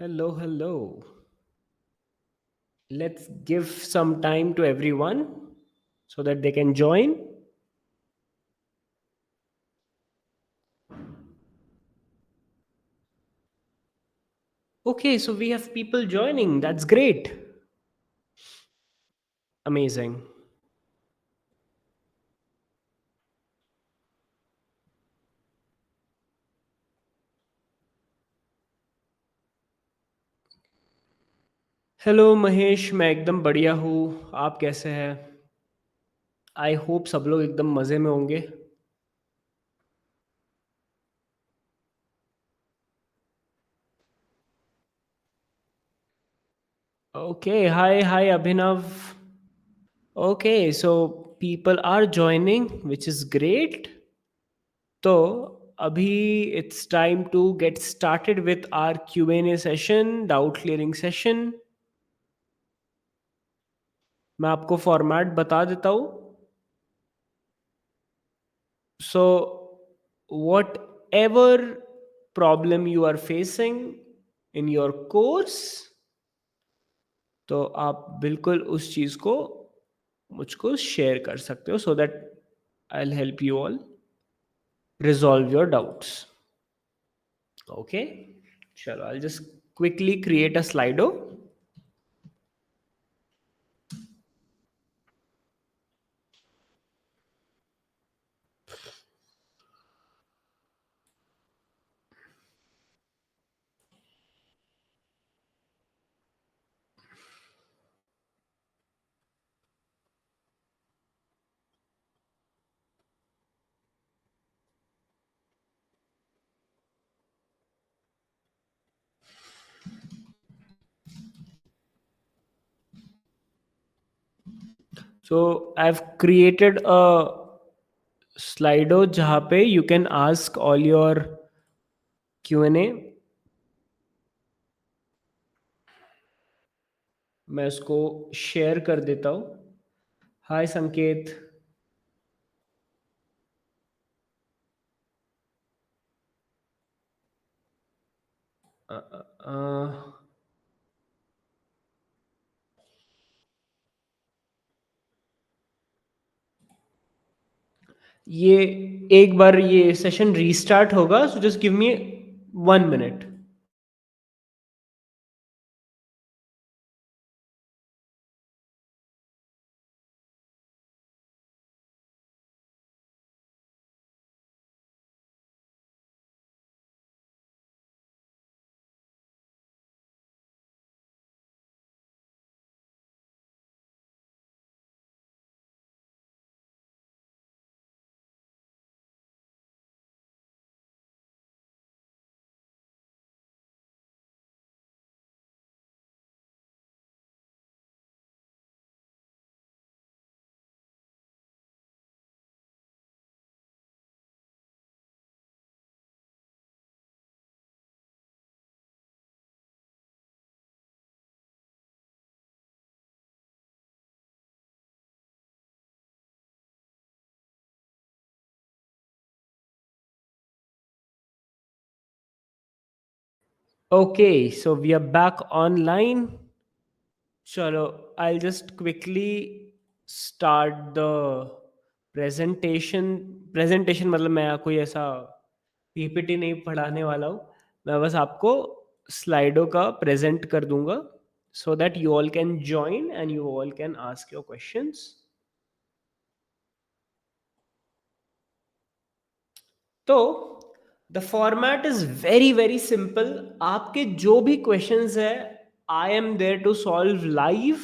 Hello, hello. Let's give some time to everyone so that they can join. Okay, so we have people joining. That's great. Amazing. Hello Mahesh, मैं एकदम बढ़िया हूँ। आप कैसे हैं? I hope सब लोग एकदम मज़े में होंगे। Okay, hi hi Abhinav. Okay, so people are joining, which is great. तो अभी it's time to get started with our Q&A session, doubt clearing session. मैं आपको फॉर्मेट बता देता हूँ। So whatever problem you are facing in your course, तो आप बिल्कुल उस चीज़ को मुझको शेयर कर सकते हो, so that I will help you all resolve your doubts. Okay, चलो I just quickly create a Slido. So I have created a Slido जहाँ पे you can ask all your Q&A। मैं उसको शेयर कर देता हूँ। हाय संकेत। अ, अ, अ, ये एक बार ये सेशन रीस्टार्ट होगा, so just give me 1 minute. Okay, so we are back online. चलो, I just quickly start the presentation. Presentation मतलब मैं कोई ऐसा पीपीटी नहीं पढ़ाने वाला हूँ। मैं बस आपको स्लाइडो का प्रेजेंट कर दूंगा, so that you all can join and you all can ask your questions. तो the format is very very simple. आपके जो भी क्वेश्चंस है, I am there to solve live.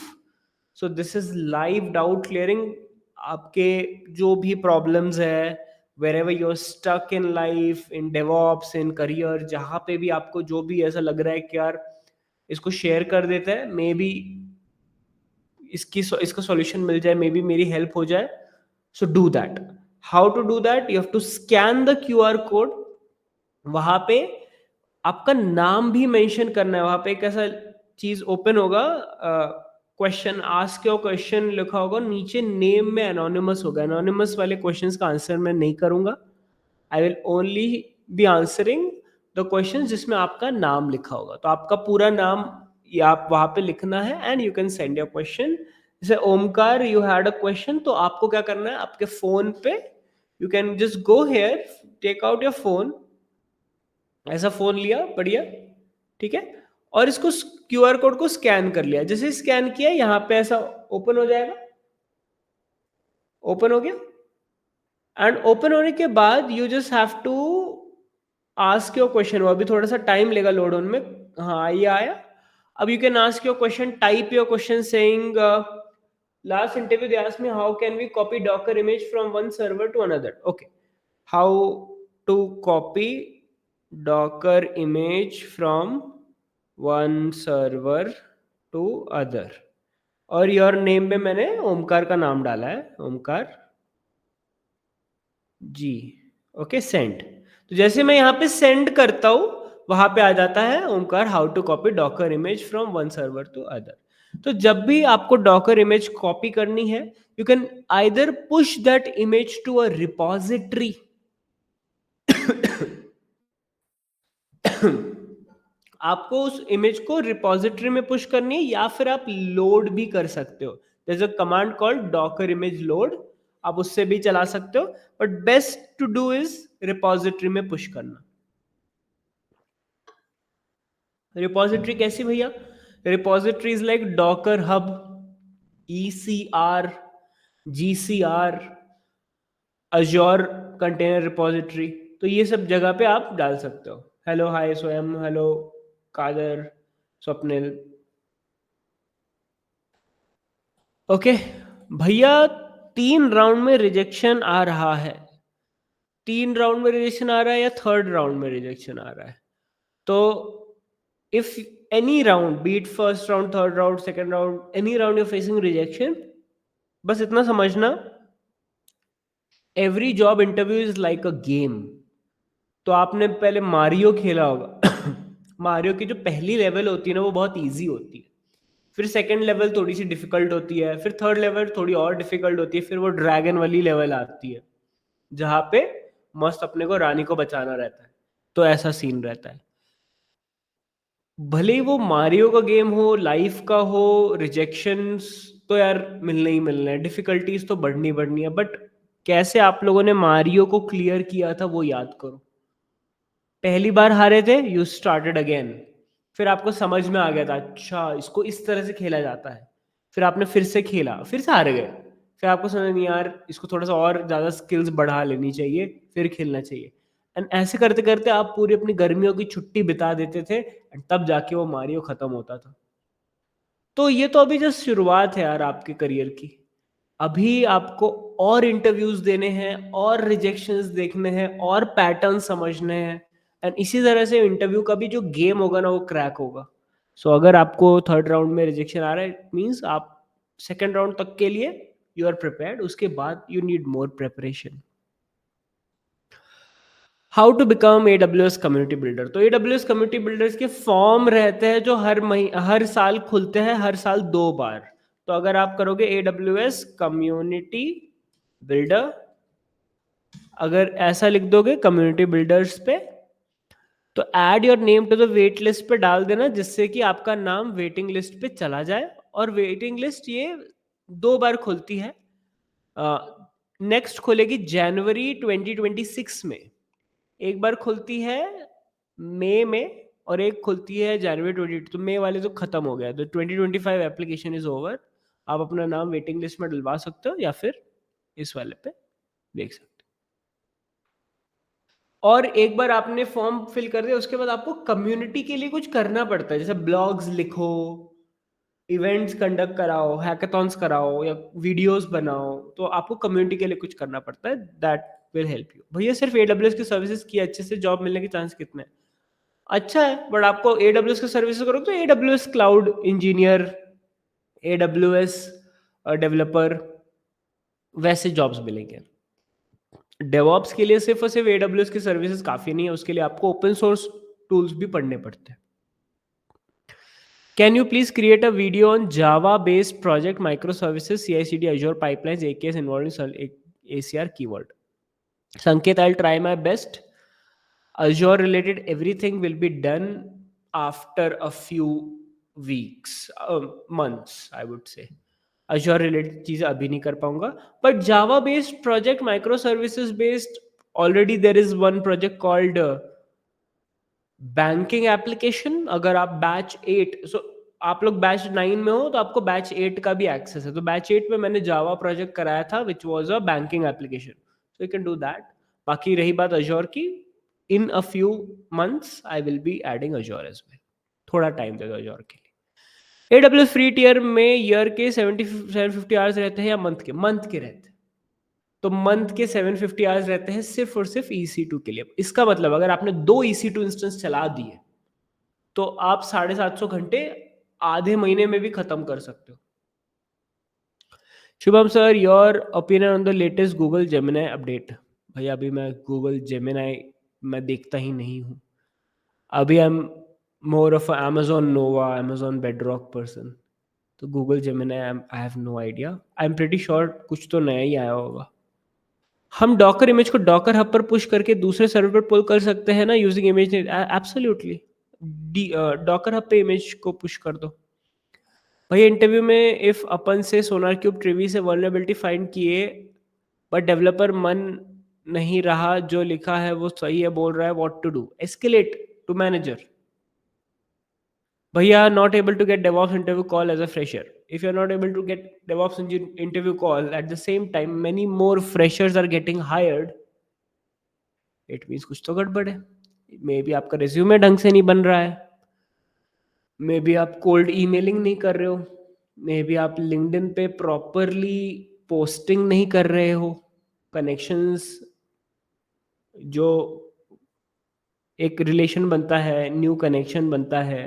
So this is live doubt clearing. आपके जो भी problems है, wherever you are stuck in life, in DevOps, in career, जहाँ पे भी आपको जो भी ऐसा लग रहा है कि यार इसको शेयर कर देते हैं, मे बी इसका सॉल्यूशन मिल जाए, मे बी मेरी हेल्प हो जाए, so do that. How to do that? You have to scan the QR code. वहां पे आपका नाम भी मेंशन करना है। वहां पे एक ऐसा चीज ओपन होगा, क्वेश्चन, आस्क योर क्वेश्चन लिखा होगा, नीचे नेम में एनोनिमस होगा। एनोनिमस वाले क्वेश्चंस का आंसर मैं नहीं करूंगा। I will only be answering the question जिसमें आपका नाम लिखा होगा। तो आपका पूरा नाम या आप वहां पे लिखना है and you can send your question. जैसे Omkar you had a question, तो आपको क्या करना है, आपके फोन पे you can just go here, take out your phone, ऐसा फोन लिया बढ़िया, ठीक है, और इसको क्यूआर कोड को स्कैन कर लिया। जैसे स्कैन किया यहाँ पे ऐसा ओपन हो जाएगा, ओपन हो गया, एंड ओपन होने के बाद you just have to ask your question. वो अभी थोड़ा सा टाइम लेगा लोड ऑन में, हाँ ये आया। अब you can ask your question, type your question saying last interview they asked me how can we copy docker image from one server to another. Okay, how to copy docker image from one server to other, और your name में मैंने ओमकार का नाम डाला है, ओमकार जी। Okay send. तो जैसे मैं यहाँ पे सेंड करता हूँ वहां पे आ जाता है Omkar how to copy Docker image from one server to other. तो जब भी आपको डॉकर इमेज कॉपी करनी है, you can either push that image to a repository आपको उस इमेज को रिपोजिटरी में पुश करनी है, या फिर आप लोड भी कर सकते हो। there's a command called docker image load, आप उससे भी चला सकते हो, but best to do is repository में पुश करना। रिपोजिटरी कैसी भैया? Repository is like Docker hub, ECR, GCR, Azure container repository. तो ये सब जगह पे आप डाल सकते हो। हेलो हाय स्वयं, हेलो कादर, स्वप्निल। ओके भैया, 3 राउंड में रिजेक्शन आ रहा है, 3 राउंड में रिजेक्शन आ रहा है या थर्ड राउंड में रिजेक्शन आ रहा है? तो if any round, be it first round, third round, second round, any round you facing rejection, बस इतना समझना, every job interview is like a game. तो आपने पहले मारियो खेला होगा मारियो की जो पहली लेवल होती है ना, वो बहुत इजी होती है, फिर सेकंड लेवल थोड़ी सी डिफिकल्ट होती है, फिर थर्ड लेवल थोड़ी और डिफिकल्ट होती है, फिर वो ड्रैगन वाली लेवल आती है जहां पे मस्त अपने को रानी को बचाना रहता है। तो ऐसा सीन रहता है। भले ही वो मारियो का गेम हो, लाइफ का हो, रिजेक्शंस तो यार मिलने ही मिलने हैं, डिफिकल्टीज तो बढ़नी बढ़नी है, बट कैसे आप लोगों ने मारियो को क्लियर किया था वो याद करो। पहली बार हारे थे, यू स्टार्टेड अगेन, फिर आपको समझ में आ गया था अच्छा इसको इस तरह से खेला जाता है, फिर आपने फिर से खेला, फिर से हार गए, फिर आपको समझ नहीं यार इसको थोड़ा सा और ज्यादा स्किल्स बढ़ा लेनी चाहिए, फिर खेलना चाहिए। एंड ऐसे करते करते आप पूरी अपनी गर्मियों की छुट्टी बिता देते थे, एंड तब जाके वो मारियो खत्म होता था। तो ये तो अभी जस्ट शुरुआत है यार आपके करियर की। अभी आपको और इंटरव्यूज देने हैं, और रिजेक्शंस देखने हैं, और पैटर्न समझने हैं, एंड इसी तरह से इंटरव्यू का भी जो गेम होगा ना वो क्रैक होगा। सो अगर आपको थर्ड राउंड में रिजेक्शन आ रहा है, इट मीन्स आप सेकेंड राउंड तक के लिए यू आर प्रिपेयर्ड, उसके बाद you need more preparation. How to become AWS community builder. तो AWS कम्युनिटी बिल्डर्स के फॉर्म रहते हैं जो हर साल खुलते हैं, हर साल 2 बार। तो अगर आप करोगे AWS कम्युनिटी बिल्डर, अगर ऐसा लिख दोगे कम्युनिटी बिल्डर्स पे, तो add your name to the wait list पे डाल देना, जिससे कि आपका नाम वेटिंग लिस्ट पे चला जाए। और वेटिंग लिस्ट ये 2 बार खुलती है, नेक्स्ट खुलेगी जनवरी 2026 में, एक बार खुलती है मई में, और एक खुलती है जनवरी 20। तो मई वाले तो खत्म हो गया, तो 2025 एप्लीकेशन इज ओवर। आप अपना नाम वेटिंग लिस्ट में डलवा सकते हो, या फिर इस वाले पे देख सकते हो। और एक बार आपने फॉर्म फिल कर दिया, उसके बाद आपको कम्युनिटी के लिए कुछ करना पड़ता है, जैसे ब्लॉग्स लिखो, इवेंट्स कंडक्ट कराओ, हैकाथॉन्स कराओ, या वीडियोस बनाओ। तो आपको कम्युनिटी के लिए कुछ करना पड़ता है, दैट विल हेल्प यू। भैया सिर्फ AWS की सर्विसेज की अच्छे से जॉब मिलने के चांस कितने हैं? अच्छा है, बट आपको AWS की सर्विसेज करो तो AWS cloud engineer, AWS developer, वैसे जॉब्स मिलेंगे। डेवॉप्स के लिए सिर्फ और सिर्फ AWS की सर्विसेज काफी नहीं है, उसके लिए आपको ओपन सोर्स टूल्स भी पढ़ने पड़ते हैं। Can you please create a video on Java-based project, microservices, CI/CD, Azure pipelines, AKS involving ACR keyword? Sanket, I'll try my best. Azure related everything will be done after a few weeks, months I would say. Azure related चीज़ें अभी नहीं कर पाऊंगा, but Java based project, microservices based, already there is one project called banking application. अगर आप batch 8, सो आप लोग batch 9 में हो तो आपको बैच 8 का भी एक्सेस है. तो बैच 8 में मैंने जावा प्रोजेक्ट कराया था which was a banking application, so you can do that. बाकी रही बात अजोर की, in a few months I will be adding Azure as well. थोड़ा टाइम देगा अजोर के लिए. AWS फ्री टियर में ईयर के 750 आवर्स रहते हैं या मंथ के रहते हैं. तो मंथ के 750 आवर्स रहते हैं सिर्फ और सिर्फ EC2 के लिए. इसका मतलब अगर आपने 2 EC2 इंस्टेंस चला दिए तो आप 750 घंटे आधे महीने में भी खत्म कर सकते हो. Shubham sir, your opinion on the latest Google Gemini update. भाई अभी मैं गूगल जेमिनाई मैं देखता ही नहीं हूँ. अभी I am more of Amazon Nova, Amazon Bedrock person. तो Google Gemini I have no idea. I am pretty sure कुछ तो नया ही आया होगा. हम डॉकर इमेज को डॉकर हब पर पुश करके दूसरे सर्वर पर पुल कर सकते हैं ना using image. Absolutely. Docker hub पे इमेज को पुश कर दो. भैया इंटरव्यू में इफ अपन से सोनार क्यूब ट्रिवी से वर्नरेबिलिटी फाइंड किए बट डेवलपर मन नहीं रहा, जो लिखा है वो सही है बोल रहा है, what to do? Escalate to manager. भैया not able to get DevOps interview call as a fresher. If you are not able to get DevOps interview call at the same time many more freshers are getting hired, it means कुछ तो गड़बड़ है. May be आपका resume ढंग से नहीं बन रहा है, मे बी आप कोल्ड ईमेलिंग नहीं कर रहे हो, मे बी आप लिंक्डइन पे प्रॉपरली पोस्टिंग नहीं कर रहे हो. कनेक्शंस जो एक रिलेशन बनता है, न्यू कनेक्शन बनता है,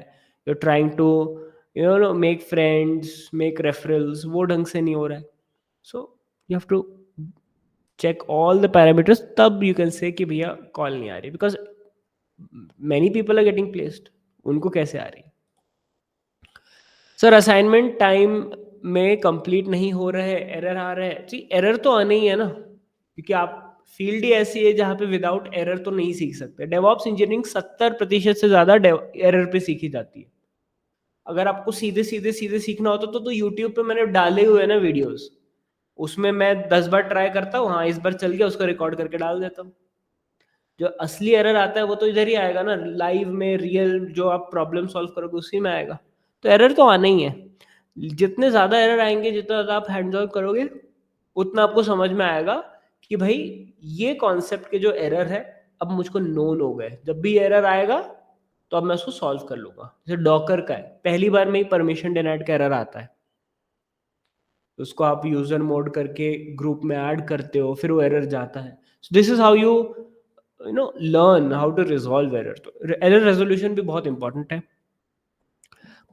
you are trying to make friends, make referrals, वो ढंग से नहीं हो रहा है. So you have to check all the parameters, तब यू कैन से कि भैया कॉल नहीं आ रही. Because many people are getting placed, उनको कैसे आ रही. सर असाइनमेंट टाइम में कंप्लीट नहीं हो रहे, एरर आ रहे हैं. जी एरर तो आना ही है ना, क्योंकि आप फील्ड ही ऐसी है जहाँ पे विदाउट एरर तो नहीं सीख सकते. डेवऑप्स इंजीनियरिंग 70% से ज़्यादा एरर पे सीखी जाती है. अगर आपको सीधे सीधे सीधे सीखना होता तो यूट्यूब पे मैंने डाले हुए हैं ना वीडियोस, उसमें मैं 10 बार ट्राई करता हूँ, हाँ इस बार चल गया, उसको रिकॉर्ड करके डाल देता हूँ. जो असली एरर आता है वो तो इधर ही आएगा ना, लाइव में रियल जो आप प्रॉब्लम सॉल्व करोगे उसी में आएगा. तो एरर तो आना ही है. जितने ज़्यादा एरर आएंगे, जितना ज़्यादा आप हैंड्स ऑन करोगे, उतना आपको समझ में आएगा कि भाई ये कॉन्सेप्ट के जो एरर है अब मुझको नोन हो गए. जब भी एरर आएगा तो अब मैं उसको सॉल्व कर लूंगा. जैसे डॉकर का है, पहली बार में ही परमिशन डिनाइड का एरर आता है, उसको आप यूजर मोड करके ग्रुप में ऐड करते हो, फिर वो एरर जाता है. So this is how you know learn how to resolve error. तो एरर रेजोल्यूशन भी बहुत इंपॉर्टेंट है.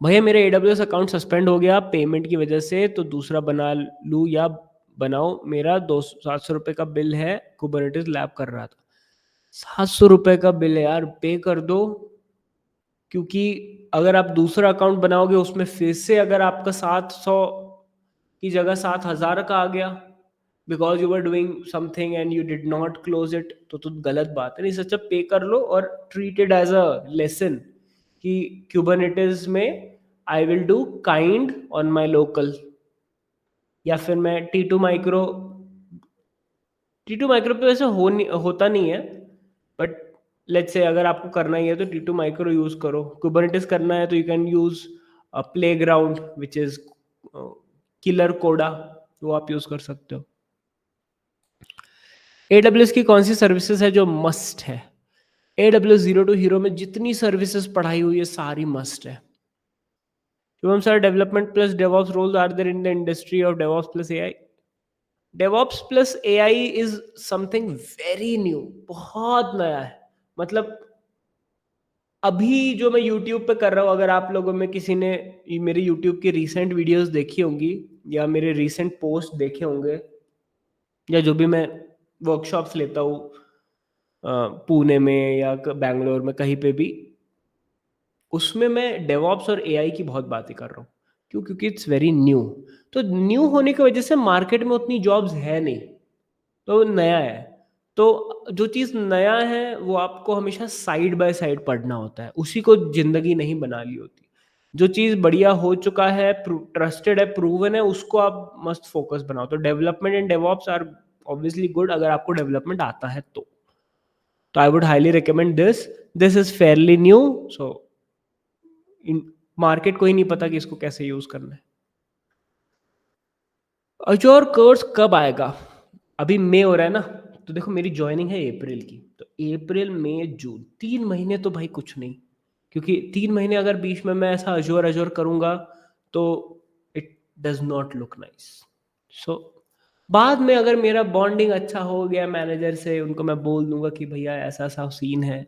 भैया मेरा AWS अकाउंट सस्पेंड हो गया पेमेंट की वजह से, तो दूसरा बना लूँ या बनाओ? मेरा 700 रुपये का बिल है, कुबरनेटिस लैब कर रहा था. 700 रुपये का बिल है यार, पे कर दो. क्योंकि अगर आप दूसरा अकाउंट बनाओगे उसमें फिर से अगर आपका 700 की जगह 7,000 का आ गया, because you were doing something and you did not close it, तो गलत बात है. नहीं, सच्चा पे कर लो और treat it as a lesson कि क्यूबरनेटिस में I will do kind on my local. या फिर मैं T2 माइक्रो पे वैसे होता नहीं है, बट लेट्स से अगर आपको करना ही है तो T2 माइक्रो यूज करो. कुबरनेटिस करना है तो you can use playground which is killer कोडा, वो आप यूज कर सकते हो. AWS की कौन सी सर्विसेज है जो मस्ट है? AWS जीरो टू हीरो में जितनी सर्विसेज पढ़ाई हुई है सारी मस्ट है. Shubham sir, development plus DevOps roles are there in the industry of DevOps plus AI? DevOps plus AI is something very new, बहुत नया है. मतलब अभी जो मैं यूट्यूब पे कर रहा हूँ, अगर आप लोगों में किसी ने मेरे यूट्यूब की रीसेंट वीडियोस देखी होंगी या मेरे रीसेंट पोस्ट देखे होंगे, या जो भी मैं वर्कशॉप्स लेता हूँ पुणे में या बैंगलोर में कहीं पे भी, उसमें मैं डेवऑप्स और एआई की बहुत बातें कर रहा हूँ. क्यों? क्योंकि इट्स वेरी न्यू. तो न्यू होने की वजह से मार्केट में उतनी जॉब्स है नहीं, तो नया है. तो जो चीज़ नया है वो आपको हमेशा साइड बाय साइड पढ़ना होता है, उसी को ज़िंदगी नहीं बना ली होती। जो चीज़ बढ़िया हो चुका है, ट्रस्टेड है, प्रूवन है, उसको आप मस्त फ़ोकस बनाओ। तो development and DevOps are obviously good अगर आपको डेवलपमेंट आता है तो। तो I would highly recommend this. This is fairly new, so इन मार्केट को ही नहीं पता कि इसको कैसे यूज़ करना है। अज़ूर कोर्स कब आएगा? अभी मई हो रहा है ना, तो देखो मेरी जॉइनिंग है अप्रैल की, तो अप्रैल, मई, जून 3 महीने तो भाई कुछ नहीं। क्योंकि 3 महीने अगर बीच में मैं ऐसा अज़ूर करूँगा, तो it does not look nice. So बाद में अगर मेरा बॉन्डिंग अच्छा हो गया मैनेजर से, उनको मैं बोल दूँगा कि भैया ऐसा-ऐसा सीन है।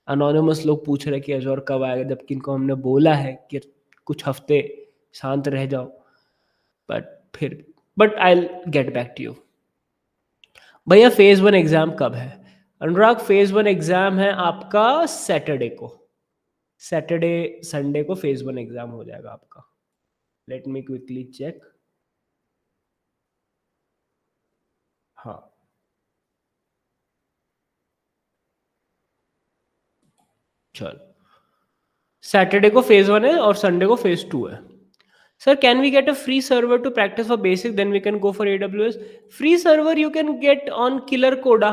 एनोनिमस लोग पूछ रहे हैं कि अज़ूर कब आएगा, जबकि इनको हमने बोला है कि कुछ हफ्ते शांत रह जाओ। बट फिर but I will get back to you. भैया फेज़ 1 एग्ज़ाम कब है? अनुराग फेज़ 1 एग्ज़ाम है आपका सैटरडे को। सैटरडे, संडे को फेज़ 1 एग्ज़ाम हो जाएगा आपका। Let me quickly check. हाँ, चलो। सैटरडे को फेज़ 1 है और संडे को फेज़ 2 है। Sir can we get a free server to practise for basic then we can go for AWS? Free server you can get on Killercoda.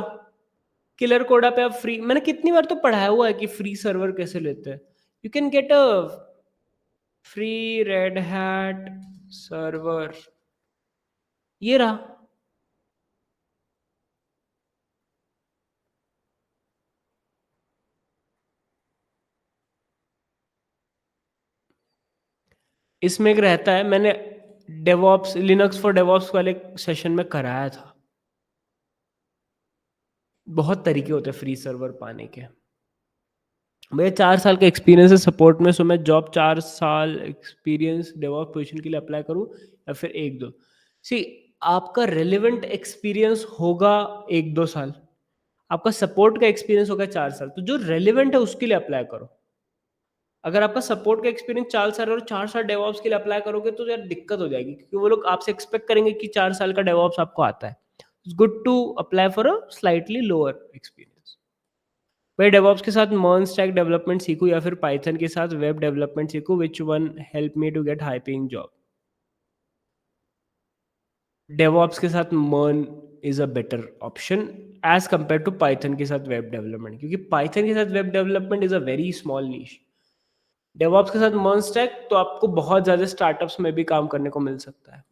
Killercoda पे आप free, मैंने कितनी बार तो पढ़ाया हुआ है कि फ्री सर्वर कैसे लेते हैं। You can gate a free red hat server, ये रहा। इसमें एक रहता है, मैंने डेवॉप्स, लिनक्स फॉर डेवॉप्स वाले सेशन में कराया था। बहुत तरीके होते हैं फ्री सर्वर पाने के। मेरे 4 साल का एक्सपीरियंस है सपोर्ट में, सो मैं जॉब 4 साल एक्सपीरियंस डेवॉप पोजीशन के लिए अप्लाई करूं या फिर 1-2। सी, आपका रेलिवेंट एक्सपीरियंस होगा 1-2 साल, आपका सपोर्ट का एक्सपीरियंस होगा 4 साल, तो जो रेलिवेंट है उसके लिए अप्लाई करो। अगर आपका सपोर्ट का एक्सपीरियंस 4 साल और 4 साल डेवऑप्स के लिए अप्लाई करोगे तो यार दिक्कत हो जाएगी, क्योंकि वो लोग आपसे एक्सपेक्ट करेंगे कि 4 साल का डेवऑप्स आपको आता है। It's good to apply for a slightly lower experience. मैं डेवऑप्स के साथ मर्न स्टैक डेवलपमेंट सीखूं या फिर पाइथन के साथ वेब डेवलपमेंट सीखूं, which one help me to get high paying job? DevOps के साथ MERN is a better option as compare to Python के साथ वेब डेवलपमेंट, क्योंकि पाइथन के साथ web development is a very small niche. DevOps के साथ मर्न स्टैक तो आपको बहुत ज़्यादा स्टार्टअप्स में भी काम करने को मिल सकता है।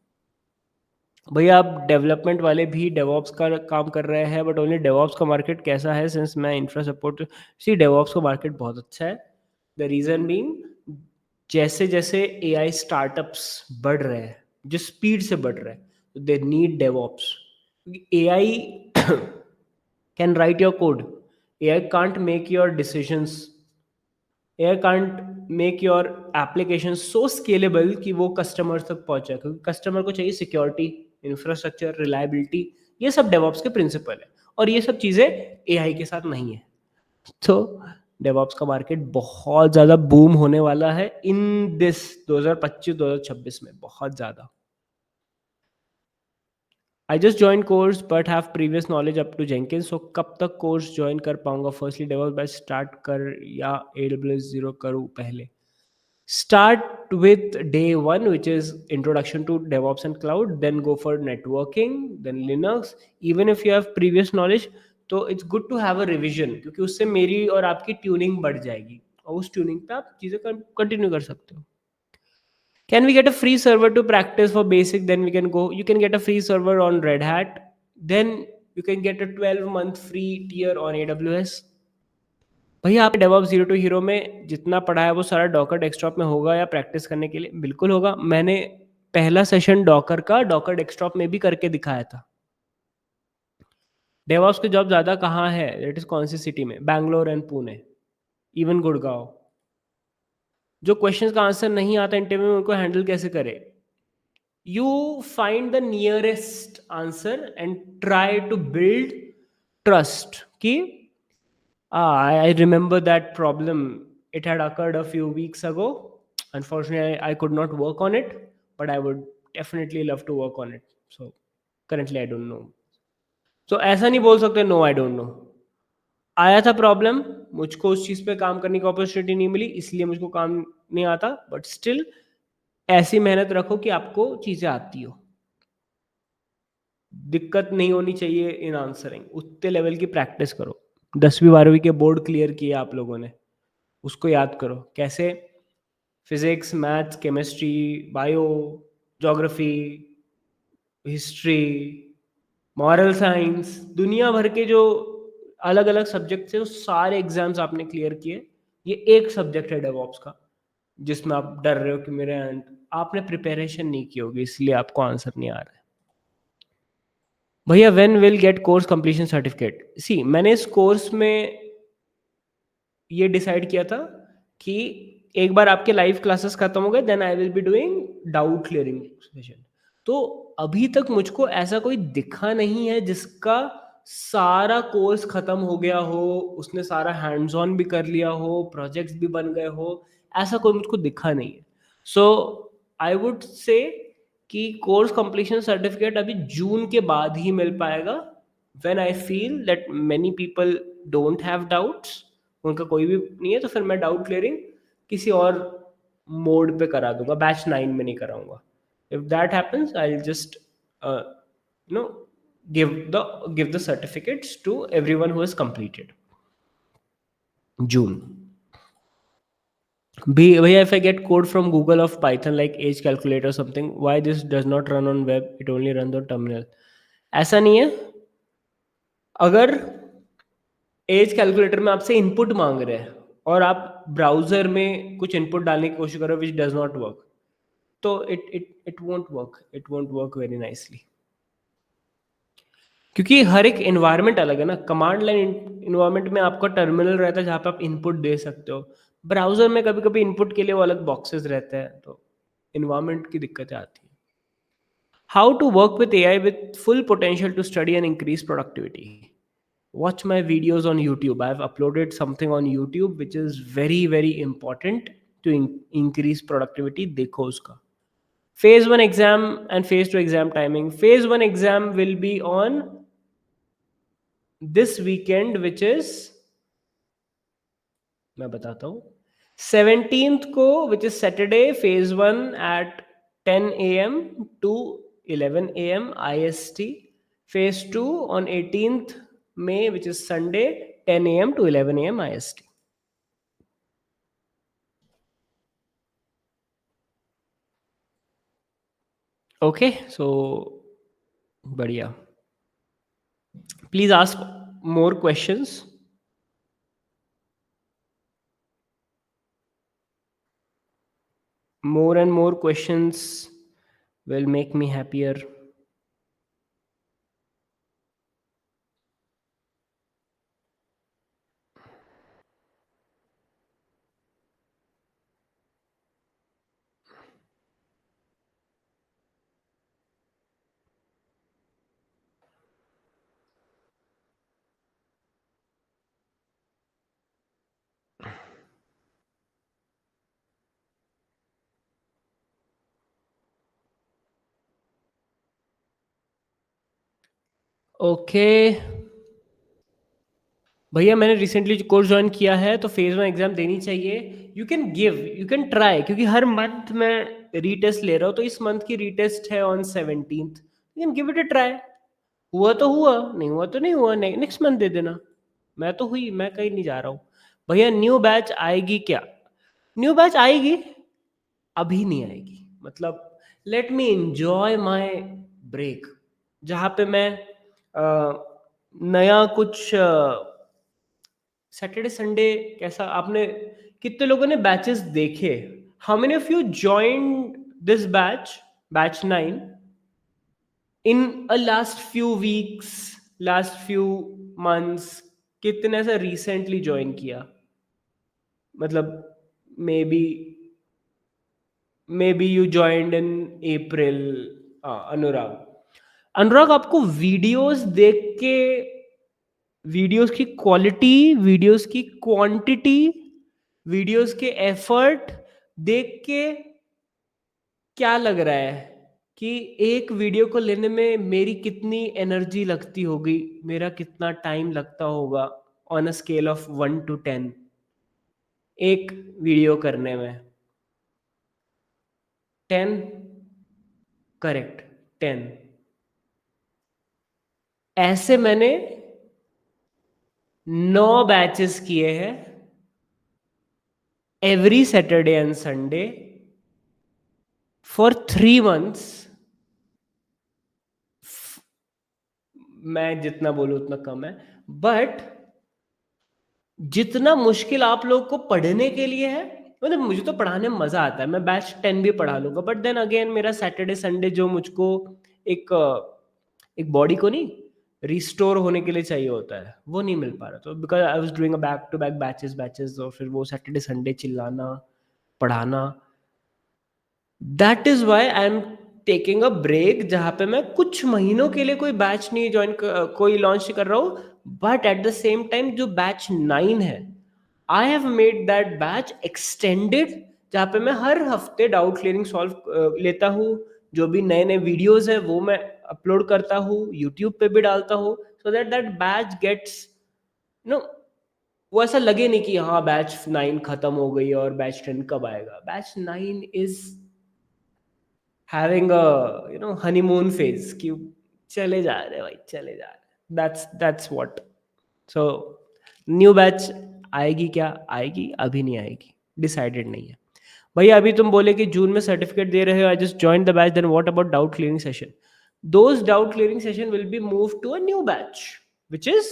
भैया आप डेवलपमेंट वाले भी डेवऑप्स का काम कर रहे हैं, बट ओनली डेवऑप्स का मार्केट कैसा है? सिंस मैं इंफ्रा सपोर्ट, सी डेवऑप्स का मार्केट बहुत अच्छा है। द रीज़न बीइंग, जैसे जैसे एआई स्टार्टअप्स बढ़ रहे हैं, जो स्पीड से बढ़ रहे हैं, दे नीड डेवऑप्स, क्योंकि AI can write your code, AI can't make your decisions, AI can't make your application so scalable कि वो कस्टमर तक पहुंचे, क्योंकि कस्टमर को चाहिए सिक्योरिटी, इंफ्रास्ट्रक्चर, रिलायबिलिटी। ये सब डेवऑप्स के प्रिंसिपल है, और ये सब चीज़ें एआई के साथ नहीं है। तो डेवऑप्स का मार्केट बहुत ज़्यादा बूम होने वाला है इन दिस 2025-2026 में, बहुत ज़्यादा। I just join course but have previous knowledge up to Jenkins, so कब तक कोर्स ज्वाइन कर पाऊंगा? फर्स्टली डेवॉप्स बैच स्टार्ट कर या AWS जीरो करूँ पहले? Start with day one, which is introduction to DevOps and cloud, then go for networking, then Linux. Even if you have previous knowledge, तो it's good to have a revision, क्योंकि उससे मेरी और आपकी tuning बढ़ जाएगी, और उस ट्यूनिंग पे आप चीज़ें कंटिन्यू कर सकते हो। Can we get a free server to practice for basic? Then we can go. You can get a free server on Red Hat. Then you can get a 12-month free tier on AWS. भैया आपने DevOps zero to hero में जितना पढ़ा है वो सारा Docker desktop में होगा या प्रैक्टिस करने के लिए? बिल्कुल होगा। मैंने पहला सेशन डॉकर का डॉकर डेस्कटॉप में भी करके दिखाया था। डेवऑप्स की जॉब ज़्यादा कहाँ है? दैट इज़ कौन सी सिटी में? Bangalore and Pune, even Gurgaon. जो क्वेश्चंस का आंसर नहीं आता इंटरव्यू में, उनको हैंडल कैसे करें? You find the nearest answer and try to build trust कि I remember that problem. It had occurred a few weeks ago. Unfortunately, I could not work on it, but I would definitely love to work on it. So currently, I don't know. तो ऐसा नहीं बोल सकते no I don't know. आया था problem, मुझको उस चीज़ पे काम करने की अपॉर्च्युनिटी नहीं मिली, इसलिए मुझको काम नहीं आता, बट स्टिल ऐसी मेहनत रखो कि आपको चीज़ें आती हो। दिक्कत नहीं होनी चाहिए इन आंसरिंग, उतने लेवल की प्रैक्टिस करो। 10वीं 12वीं के बोर्ड क्लियर किए आप लोगों ने, उसको याद करो। कैसे? Physics, maths, chemistry, bio, geography, history, moral science, दुनिया भर के जो अलग-अलग सब्जेक्ट्स हैं, वो सारे एग्ज़ाम्स आपने क्लियर किए। ये एक सब्जेक्ट है डेवऑप्स का, जिसमें आप डर रहे हो कि मेरे आपने प्रिपरेशन नहीं की होगी, इसलिए आपको आंसर नहीं आ रहा है। भैया when will get course completion certificate? See मैंने इस कोर्स में ये डिसाइड किया था कि एक बार आपके लाइव क्लासेस खत्म हो गए, then I will be doing doubt clearing session. तो अभी तक मुझको ऐसा कोई दिखा नहीं है जिसका सारा कोर्स खत्म हो गया हो, उसने सारा हैंड्स ऑन भी कर लिया हो, प्रोजेक्ट्स भी बन गए हो, ऐसा कोई मुझको दिखा नहीं है। सो आई वुड से कि कोर्स कंप्लीशन सर्टिफिकेट अभी जून के बाद ही मिल पाएगा, when I feel that many people don't have doubts, उनका कोई भी नहीं है, तो फिर मैं डाउट क्लियरिंग किसी और मोड पे करा दूंगा, बैच 9 में नहीं कराऊंगा। If that happens I will just no give the certificates to everyone who has completed. June. भैया if I get code from Google of Python like age calculator or something, why this does not run on web, it only runs on terminal? ऐसा नहीं है। अगर as calculator में आपसे input मांग रहे हैं और आप ब्राउजर में कुछ इनपुट डालने की कोशिश करो विच डज नॉट वर्क, तो it won't work very nicely. क्योंकि हर एक इन्वायरमेंट अलग है ना। कमांड लाइन इन्वायरमेंट में आपका टर्मिनल रहता है जहाँ पे आप इनपुट दे सकते हो। ब्राउजर में कभी कभी इनपुट के लिए वो अलग बॉक्सेस रहते हैं, तो इन्वायरमेंट की दिक्कतें आती हैं। How to work with AI with full potential to study and increase productivity? Watch my videos on YouTube. I've uploaded something on YouTube which is very very important to increase productivity. देखो उसका। Phase 1 exam and phase 2 exam timing. Phase 1 exam will be on this weekend, which is, मैं बताता हूँ, 17th को, which is Saturday, phase 1 at 10 a.m. to 11 a.m. IST. Phase 2 on 18th May, which is Sunday, 10 a.m. to 11 a.m. IST. Okay, so बढ़िया। Please ask more questions. More and more questions will make me happier. Okay. भैया मैंने recently course join किया है, तो phase 1 exam देनी चाहिए। You can try, क्योंकि हर month मैं रीटेस्ट ले रहा हूँ, तो इस मंथ की रीटेस्ट है on 17th। You can give it a try. हुआ तो हुआ, नहीं हुआ तो नहीं हुआ, नेक्स्ट मंथ दे देना। मैं तो हुई, मैं कहीं नहीं जा रहा हूँ। भैया न्यू बैच आएगी क्या? न्यू बैच आएगी, अभी नहीं आएगी। मतलब let me enjoy my break, जहाँ पे मैं नया कुछ सैटरडे संडे कैसा, आपने कितने लोगों ने बैचेस देखे? How many of you joined this batch 9 in a last few weeks, last few months? कितने से रिसेंटली ज्वाइन किया? मतलब maybe you joined in April. Anurag, आपको वीडियोस देख के, वीडियोस की क्वालिटी, वीडियोस की क्वांटिटी, वीडियोस के एफर्ट देख के क्या लग रहा है कि एक वीडियो को लेने में मेरी कितनी एनर्जी लगती होगी, मेरा कितना टाइम लगता होगा on a scale of 1 two 10 एक वीडियो करने में। 10। करेक्ट, 10। ऐसे मैंने 9 बैचेस किए हैं every Saturday and Sunday for 3 months. मैं जितना बोलूँ उतना कम है, बट जितना मुश्किल आप लोग को पढ़ने के लिए है, मतलब मुझे तो पढ़ाने में मजा आता है, मैं बैच 10 भी पढ़ा लूंगा, बट देन अगेन मेरा सैटरडे संडे जो मुझको एक एक बॉडी को नहीं रिस्टोर होने के लिए चाहिए होता है, वो नहीं मिल पा रहा, तो because I was doing a back to back batches batches, और फिर वो सैटरडे संडे चिल्लाना, पढ़ाना, that is why I am taking a break, जहाँ पे मैं कुछ महीनों के लिए कोई बैच नहीं कोई लॉन्च नहीं कर रहा हूँ। But at the same time जो बैच 9 है, I have made that batch extended, जहाँ पे मैं हर हफ्ते डाउट क्लियरिंग सॉल्व लेता हूँ, जो भी नए नए वीडियोस है वो मैं अपलोड करता हूँ, यूट्यूब पे भी डालता हूँ, so that that batch gets no, वो ऐसा लगे नहीं कि हाँ बैच 9 खत्म हो गई और बैच 10 कब आएगा। Batch 9 is having a honeymoon phase, कि चले जा रहे हैं भाई, चले जा रहे हैं, that's what. So new batch आएगी, क्या आएगी, अभी नहीं आएगी, डिसाइडेड नहीं है। भैया अभी तुम बोले कि जून में सर्टिफिकेट दे रहे हो, I just join the batch, then what about doubt clearing session? Those doubt clearing session will be move to a new batch which is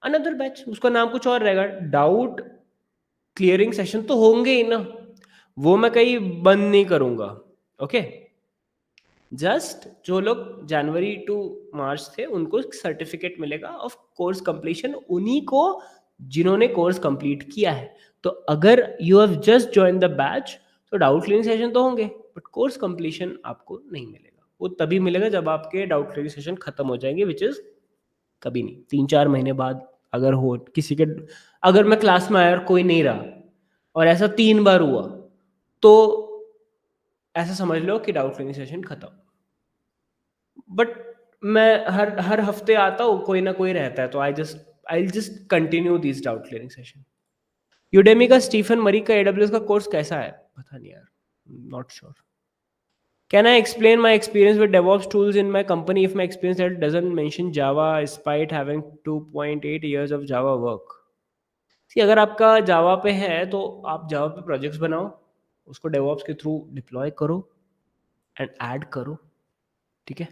another batch, उसका नाम कुछ और रहेगा। डाउट क्लियरिंग सेशन तो होंगे ही ना, वो मैं कहीं बंद नहीं करूंगा। ओके, जस्ट जो लोग जनवरी टू मार्च थे उनको सर्टिफिकेट मिलेगा ऑफ कोर्स कंप्लीशन, उन्हीं को जिन्होंने कोर्स कंप्लीट किया है। तो अगर you have just join the batch, तो डाउट क्लियरिंग सेशन तो होंगे, बट कोर्स कंप्लीशन आपको नहीं मिलेगा। वो तभी मिलेगा जब आपके डाउट क्लियरिंग सेशन खत्म हो जाएंगे, विच इज कभी नहीं, 3-4 महीने बाद अगर हो किसी के, अगर मैं क्लास में आया और कोई नहीं रहा और ऐसा 3 बार हुआ, तो ऐसा समझ लो कि डाउट क्लियरिंग सेशन खत्म। बट मैं हर हर हफ्ते आता हूँ, कोई ना कोई रहता है, तो I just continue this doubt clearing session. Udemy का स्टीफन मरी का एडब्ल्यूएस का कोर्स कैसा है, पता नहीं यार, not sure. Can I explain my experience with DevOps tools in my company if my experience that doesn't mention Java spite having 2.8 years of Java work? See अगर आपका जावा पे है तो आप जावा पे प्रोजेक्ट्स बनाओ, उसको डेवऑप्स के थ्रू डिप्लॉय करो एंड ऐड करो, ठीक है।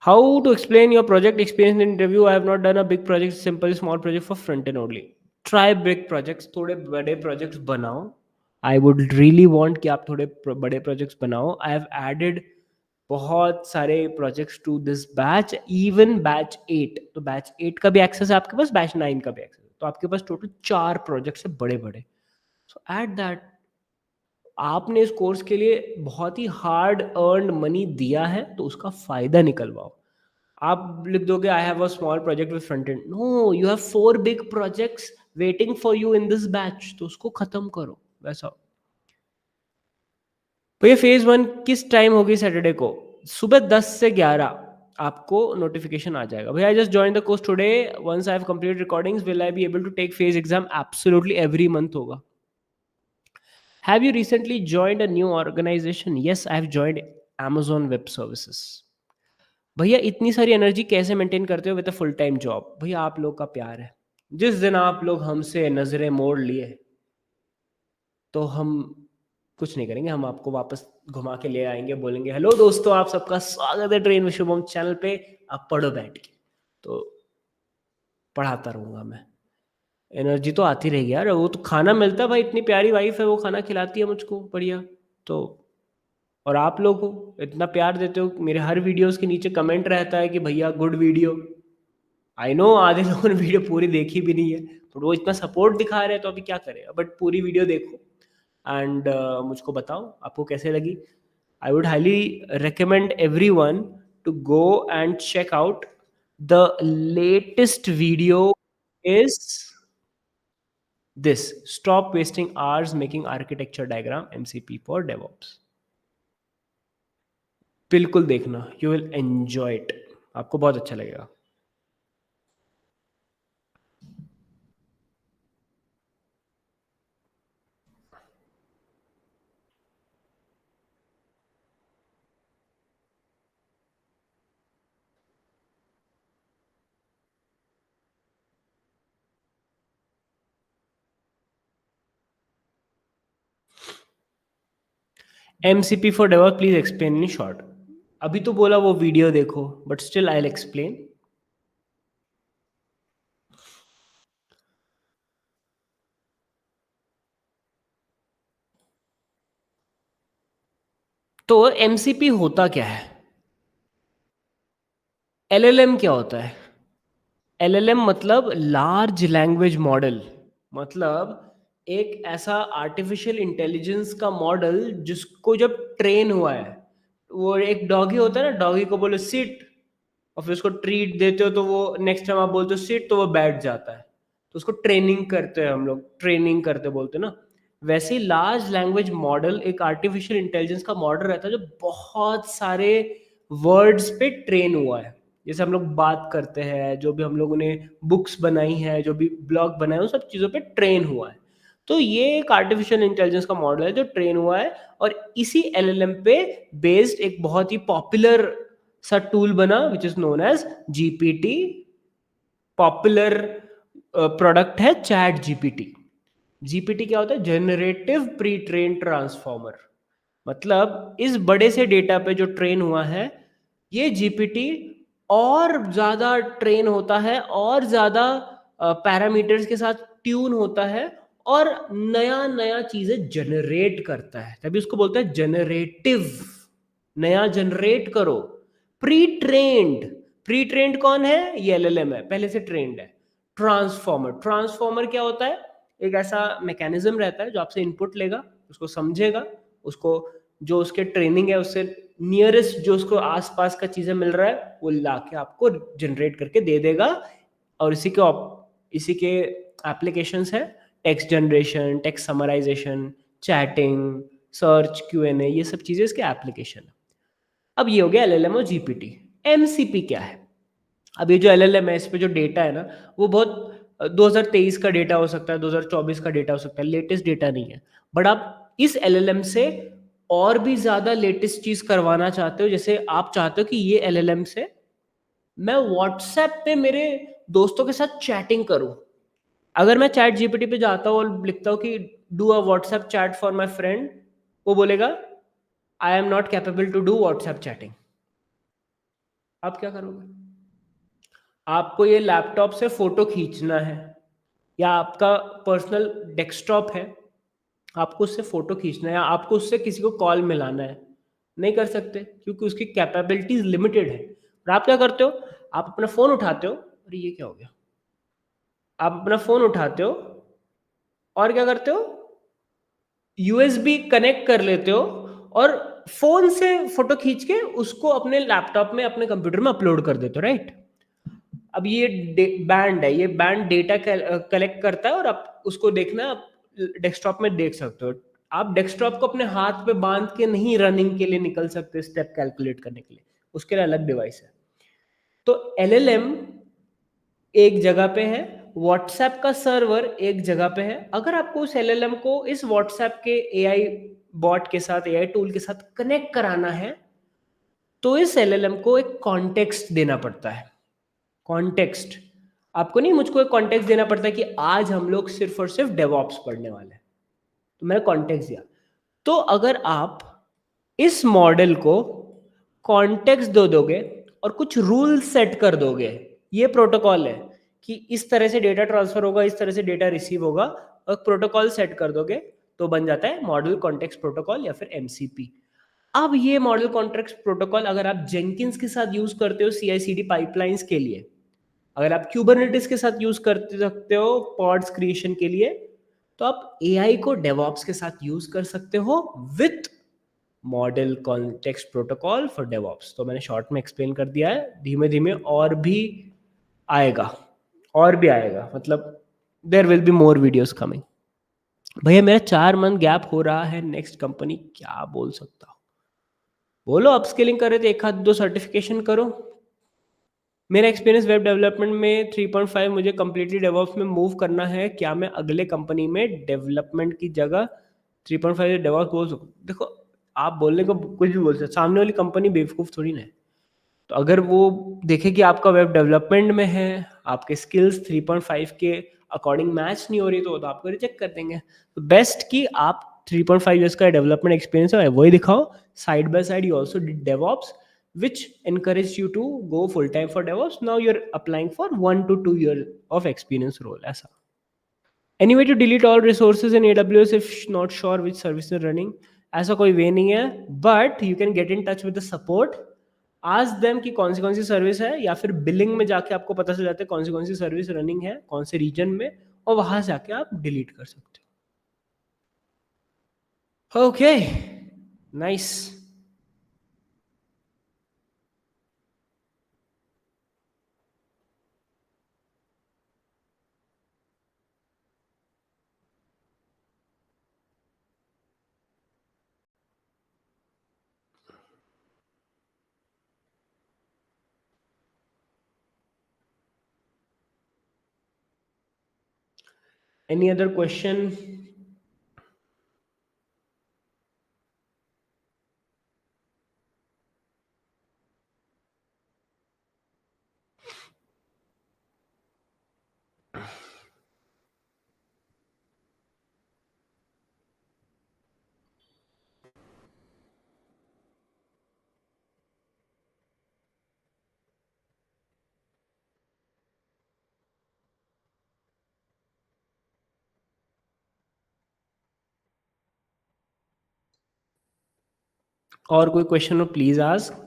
How to explain your project experience in interview? I have not done a big project, simple small project for front end only. Try big projects, थोड़े बड़े projects बनाओ। I would really want कि आप थोड़े बड़े projects बनाओ। I have added बहुत सारे projects to this batch, even batch 8। तो batch 8 का भी access है आपके पास, batch 9 का भी access है, तो आपके पास total 4 projects है बड़े बड़े। So add that। आपने इस कोर्स के लिए बहुत ही हार्ड अर्नड मनी दिया है, तो उसका फायदा निकलवाओ। आप लिख दोगे I have a small project with front end, no, you have 4 big projects waiting for you in this batch, तो उसको खत्म करो वैसा। तो ये फेज 1 किस टाइम होगी? सैटरडे को सुबह 10 से 11 आपको नोटिफिकेशन आ जाएगा। भैया I just join the course today, once I have completed recordings will I be able to take phase exam? Absolutely, every month होगा। Have you recently joined a new organisation? Yes, I have joined Amazon web services. भैया इतनी सारी energy कैसे maintain करते हो with a full time job? भैया आप लोग का प्यार है। जिस दिन आप लोग हमसे नजरें मोड़ लिए, तो हम कुछ नहीं करेंगे, हम आपको वापस घुमा के ले आएंगे, बोलेंगे हेलो दोस्तों, आप सबका स्वागत है ट्रेन विद शुभम चैनल पे, आप पढ़ो बैठ के। तो पढ़ाता रहूंगा मैं, एनर्जी तो आती रहेगी यार, वो तो खाना मिलता है भाई, इतनी प्यारी वाइफ है, वो खाना खिलाती है मुझको बढ़िया। तो और आप लोग हो इतना प्यार देते हो, मेरे हर वीडियोस के नीचे कमेंट रहता है कि भैया गुड वीडियो। आई नो आधे लोगों ने वीडियो पूरी देखी भी नहीं है, तो वो इतना सपोर्ट दिखा रहे हैं, तो अभी क्या करें, बट पूरी वीडियो देखो एंड मुझको बताओ आपको कैसे लगी। I would highly recommend every one to go and check out the latest video is this: stop wasting hours making architecture diagram, MCP for DevOps। बिल्कुल देखना, यू विल एन्जॉय इट, आपको बहुत अच्छा लगेगा। MCP for develop please explain in short. अभी तो बोला वो वीडियो देखो, but still I will explain. तो एमसीपी होता क्या है? एलएलएम क्या होता है? एलएलएम मतलब लार्ज लैंग्वेज मॉडल, मतलब एक ऐसा आर्टिफिशियल इंटेलिजेंस का मॉडल जिसको जब ट्रेन हुआ है, वो एक डॉगी होता है ना, डॉगी को बोलो सिट और फिर उसको ट्रीट देते हो तो वो नेक्स्ट टाइम आप बोलते हो सिट तो वो बैठ जाता है, तो उसको ट्रेनिंग करते हैं हम लोग, ट्रेनिंग करते बोलते हैं ना। वैसे ही लार्ज लैंग्वेज मॉडल एक आर्टिफिशियल इंटेलिजेंस का मॉडल रहता है जो बहुत सारे वर्ड्स पे ट्रेन हुआ है। जैसे हम लोग बात करते हैं, जो भी हम लोगों ने बुक्स बनाई है, जो भी ब्लॉग बनाए, उन सब चीज़ों पे ट्रेन हुआ है। तो ये एक आर्टिफिशियल इंटेलिजेंस का मॉडल है जो ट्रेन हुआ है, और इसी एलएलएम पे बेस्ड एक बहुत ही पॉपुलर सा टूल बना which is known as GPT. Popular product है चैट जीपीटी। जीपीटी क्या होता है? Generative pre train transformer. मतलब इस बड़े से डेटा पे जो ट्रेन हुआ है, ये जीपीटी और ज्यादा ट्रेन होता है, और ज्यादा पैरामीटर्स के साथ ट्यून होता है, और नया नया चीजें जनरेट करता है, तभी उसको बोलते हैं जनरेटिव। नया जनरेट करो। प्री ट्रेंड, प्री ट्रेंड कौन है? ये एलएलएम है, पहले से ट्रेंड है। ट्रांसफॉर्मर, ट्रांसफॉर्मर क्या होता है? एक ऐसा मैकेनिज्म रहता है जो आपसे इनपुट लेगा, उसको समझेगा, उसको जो उसके ट्रेनिंग है उससे नियरेस्ट जो उसको आसपास का चीजें मिल रहा है वो लाके आपको जनरेट करके दे देगा। और इसी के एप्लीकेशंस है, text generation, text summarization, chatting, search, QnA, ये सब चीजें इसके एप्लीकेशन है। अब ये हो गया एलएलएम और जीपीटी। एमसीपी क्या है? अब ये जो एलएलएम है, इस पे जो डेटा है ना, वो बहुत 2023 का डेटा हो सकता है, 2024 का डेटा हो सकता है, लेटेस्ट डेटा नहीं है। बट आप इस एलएलएम से और भी ज्यादा लेटेस्ट चीज करवाना चाहते हो, जैसे आप चाहते हो कि ये एलएलएम से मैं व्हाट्सएप पे मेरे दोस्तों के साथ चैटिंग करूं। अगर मैं चैट जीपीटी पे जाता हूँ और लिखता हूँ कि do a WhatsApp chat for my friend, वो बोलेगा I am not capable to do WhatsApp chatting. आप क्या करोगे? आपको ये लैपटॉप से फोटो खींचना है, या आपका पर्सनल डेस्कटॉप है, आपको उससे फोटो खींचना है, या आपको उससे किसी को कॉल मिलाना है, नहीं कर सकते क्योंकि उसकी कैपेबिलिटीज लिमिटेड है। और आप क्या करते हो? आप अपना फोन उठाते हो, अरे ये क्या हो गया, आप अपना फोन उठाते हो और क्या करते हो? यूएसबी कनेक्ट कर लेते हो, और फोन से फोटो खींच के उसको अपने लैपटॉप में, अपने कंप्यूटर में अपलोड कर देते हो, राइट? अब ये बैंड है, ये बैंड डेटा कलेक्ट करता है, और आप उसको देखना, आप डेस्कटॉप में देख सकते हो। आप डेस्कटॉप को अपने हाथ पे बांध के नहीं रनिंग के लिए निकल सकते, स्टेप कैलकुलेट करने के लिए, उसके लिए अलग डिवाइस है। तो एलएलएम एक जगह पे है, व्हाट्सएप का सर्वर एक जगह पे है। अगर आपको उस एलएलएम को इस व्हाट्सएप के एआई बॉट के साथ, एआई टूल के साथ कनेक्ट कराना है, तो इस एलएलएम को एक कॉन्टेक्स्ट देना पड़ता है। कॉन्टेक्स्ट, आपको नहीं, मुझको एक कॉन्टेक्स्ट देना पड़ता है कि आज हम लोग सिर्फ और सिर्फ डेवऑप्स पढ़ने वाले हैं, तो मैंने कॉन्टेक्स्ट दिया। तो अगर आप इस मॉडल को कॉन्टेक्स्ट दे दोगे और कुछ रूल सेट कर दोगे, ये प्रोटोकॉल है कि इस तरह से डेटा ट्रांसफर होगा, इस तरह से डेटा रिसीव होगा, और प्रोटोकॉल सेट कर दोगे, तो बन जाता है मॉडल कॉन्टेक्स्ट प्रोटोकॉल या फिर एमसीपी। अब ये मॉडल कॉन्टेक्स्ट प्रोटोकॉल अगर आप जेंकिंस के साथ यूज करते हो सीआईसीडी पाइपलाइंस के लिए, अगर आप क्यूबरनेटिस के साथ यूज करते सकते हो पॉड्स क्रिएशन के लिए, तो आप एआई को डेवऑप्स के साथ यूज कर सकते हो with model context protocol for DevOps. तो मैंने शॉर्ट में एक्सप्लेन कर दिया है, धीमे धीमे और भी आएगा, और भी आएगा, मतलब there will be more videos coming. भैया मेरा 4 मंथ गैप हो रहा है, नेक्स्ट कंपनी क्या बोल सकता हूँ? बोलो अपस्किलिंग कर रहे थे, 1 आध 2 सर्टिफ़िकेशन करो। मेरा एक्सपीरियंस वेब डेवलपमेंट में 3.5 मुझे कंप्लीटली डेवऑप्स में मूव करना है। क्या मैं अगले कंपनी में डेवलपमेंट की जगह 3.5 डेवऑप्स बोल सकूँ? देखो, आप बोलने को कुछ भी बोल सकते हो, सामने वाली कंपनी बेवकूफ़ थोड़ी ना है। तो अगर वो देखे कि आपका वेब डेवलपमेंट में है, आपके स्किल्स 3.5 के अकॉर्डिंग मैच नहीं हो रही, तो आपको रिजेक्ट कर देंगे। तो बेस्ट कि आप 3.5 ईयर्स का डेवलपमेंट एक्सपीरियंस है वही दिखाओ। Side by side you also did DevOps which encouraged you to go full time for DevOps. Now you're applying for 1 to 2 years of experience role. ऐसा. Any way to delete all resources in AWS if not sure which service is running? ऐसा कोई वे नहीं है, but you can get in touch with the support. Ask them कि कौन सी service है, या फिर बिलिंग में जाके आपको पता चल जाता है कौन सी सर्विस रनिंग है, कौन से रीजन में, और वहां से जाके आप डिलीट कर सकते हो। Okay, nice. Any other question? और कोई क्वेश्चन हो प्लीज आस्क।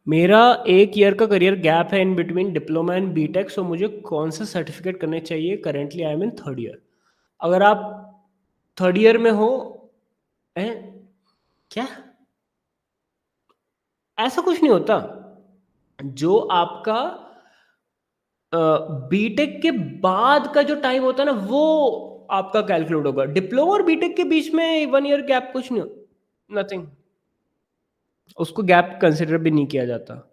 मेरा 1 ईयर का करियर गैप है in between diploma and BTech, so मुझे कौन सा सर्टिफिकेट करने चाहिए? Currently I am in 3rd year. अगर आप 3rd ईयर में हो, हैं? क्या? ऐसा कुछ नहीं होता। जो आपका बीटेक के बाद का जो टाइम होता है ना, वो आपका कैलकुलेट होगा। डिप्लोमा और बीटेक के बीच में 1 ईयर गैप कुछ नहीं, नथिंग। उसको गैप कंसिडर भी नहीं किया जाता।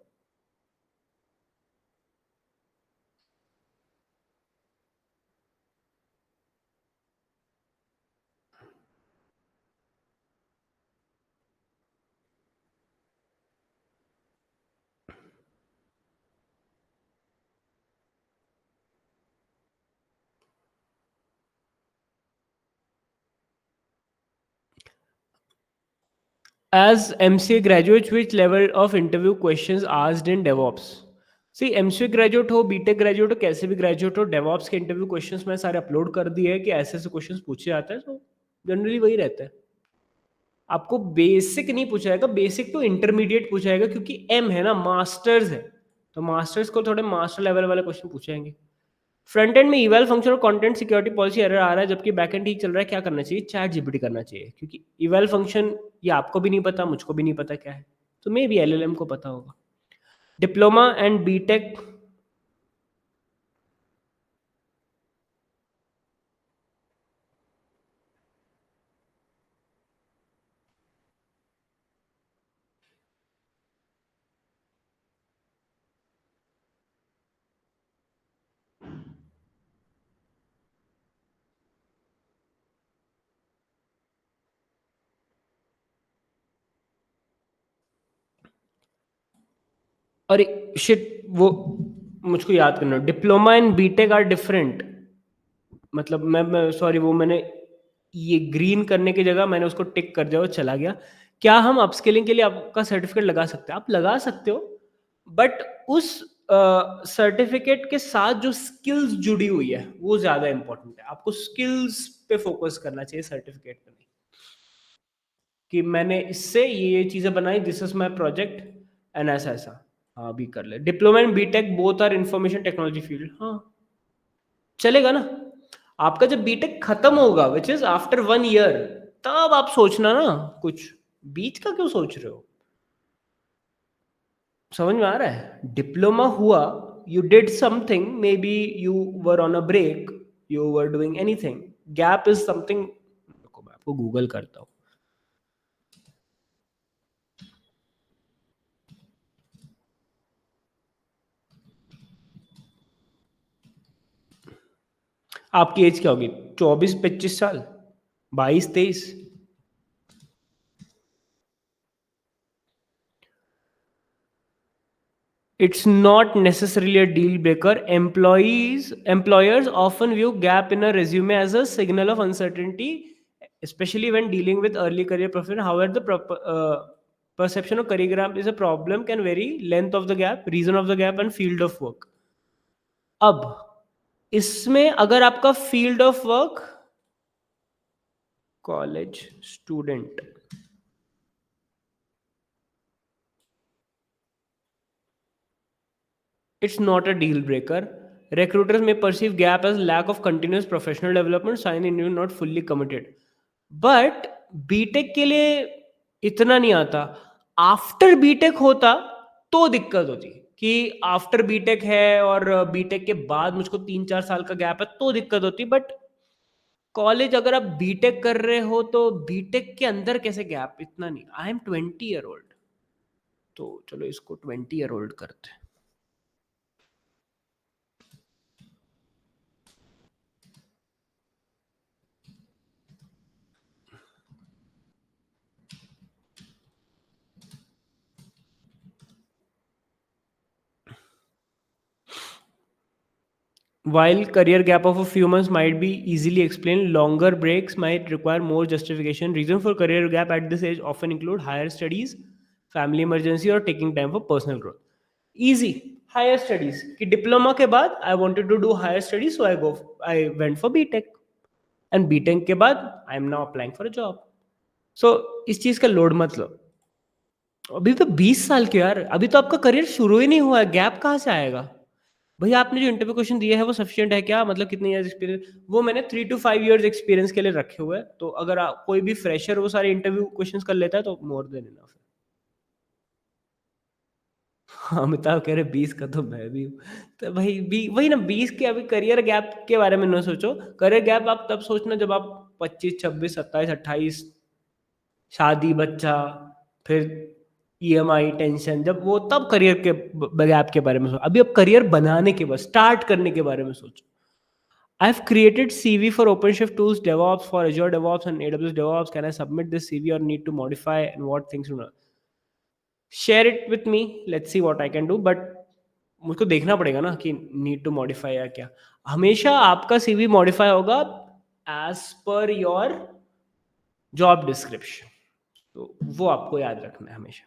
As MCA graduates, which level of interview questions asked in DevOps? See, MCA graduate हो, बीटेक ग्रेजुएट हो, कैसे भी ग्रेजुएट हो, डेवॉप्स के इंटरव्यू क्वेश्चंस मैं सारे अपलोड कर दिए हैं कि ऐसे ऐसे क्वेश्चंस पूछे जाते हैं, तो जनरली वही रहता है। आपको बेसिक नहीं पूछा जाएगा, बेसिक टू इंटरमीडिएट पूछा जाएगा, क्योंकि एम है ना, मास्टर्स है, तो मास्टर्स को थोड़े मास्टर लेवल वाले क्वेश्चन पूछे जाएंगे। फ्रंट एंड में इवल फंक्शन और कंटेंट सिक्योरिटी पॉलिसी एरर आ रहा है, जबकि बैक एंड ठीक चल रहा है, क्या करना चाहिए? चैट जीपीटी करना चाहिए, क्योंकि इवल फंक्शन ये आपको भी नहीं पता, मुझको भी नहीं पता क्या है, तो मे बी एलएलएम को पता होगा। डिप्लोमा एंड बीटेक, और शिट, वो मुझको याद करना, diploma and BTech are different. मतलब मैं सॉरी, वो मैंने ये ग्रीन करने की जगह मैंने उसको टिक कर दिया और चला गया। क्या हम अपस्किलिंग के लिए आपका सर्टिफिकेट लगा सकते हैं? आप लगा सकते हो, बट उस सर्टिफिकेट के साथ जो स्किल्स जुड़ी हुई है वो ज्यादा इंपॉर्टेंट है। आपको स्किल्स पे फोकस करना चाहिए सर्टिफिकेट पे नहीं, कि मैंने इससे ये चीजें बनाई, this is my project and ऐसा ऐसा। हाँ, अभी कर ले। Diploma and BTech both are information technology field. हाँ, चलेगा ना। आपका जब बीटेक खत्म होगा विच इज आफ्टर 1 ईयर, तब आप सोचना ना कुछ। बीच का क्यों सोच रहे हो? समझ में आ रहा है? डिप्लोमा हुआ, you did something, maybe you were on a break, you were doing anything. Gap is something. मैं आपको गूगल करता हूँ। आपकी एज क्या होगी? 24-25 साल? 22-23? It's not necessarily a deal breaker. Employers often view gap in a resume as a signal of uncertainty, especially when dealing with early career professionals. However, the perception of career gap is a problem can vary: length of the gap, reason of the gap, and field of work. अब इसमें अगर आपका field of work college student, it's not a deal breaker. Recruiters may perceive gap as lack of continuous professional development, sign in you not fully committed. But BTech के लिए इतना नहीं आता। After BTech होता तो दिक्कत होती कि आफ्टर बीटेक है और बीटेक के बाद मुझको 3-4 साल का गैप है तो दिक्कत होती। बट कॉलेज अगर आप बीटेक कर रहे हो तो बीटेक के अंदर कैसे गैप? इतना नहीं। आई एम 20 ईयर ओल्ड, तो चलो इसको 20 ईयर ओल्ड करते हैं। While career gap of a few months might be easily explained, longer breaks might require more justification. Reason for career gap at this age often include higher studies, family emergency, or taking time for personal growth. Easy, higher studies. कि diploma के बाद I wanted to do higher studies, so I went for BTech, and BTech के बाद I am now applying for a job. So इस चीज का load मत लो। अभी तो 20 साल के यार, अभी तो आपका करियर शुरू ही नहीं हुआ है, गैप कहाँ से आएगा? भैया आपने जो इंटरव्यू क्वेश्चन दिए है वो सफिशिएंट है क्या? मतलब कितने इयर्स एक्सपीरियंस? वो मैंने 3 to 5 इयर्स एक्सपीरियंस के लिए रखे हुए हैं। तो अगर कोई भी फ्रेशर वो सारे इंटरव्यू क्वेश्चंस कर लेता है तो मोर देन इनफ है। हाँ, अमिताभ कह रहे 20 का तो मैं भी हूँ। तो भाई वही ना, 20 के अभी करियर गैप के बारे में ना सोचो। करियर गैप आप तब सोचना जब आप 25, 26, 27, 28, शादी, बच्चा, फिर ईएमआई टेंशन, जब वो तब करियर के गैप के बारे में सोचो। अभी अब करियर बनाने के बाद स्टार्ट करने के बारे में सोचो। I've created CV for OpenShift tools, DevOps for Azure DevOps and AWS DevOps. Can I submit this CV or need to modify, and what things to know? Share it with me. Let's see what I can do. But मुझको देखना पड़ेगा ना कि need to modify या क्या। हमेशा आपका CV modify होगा as per your job description. तो वो आपको याद रखना है हमेशा।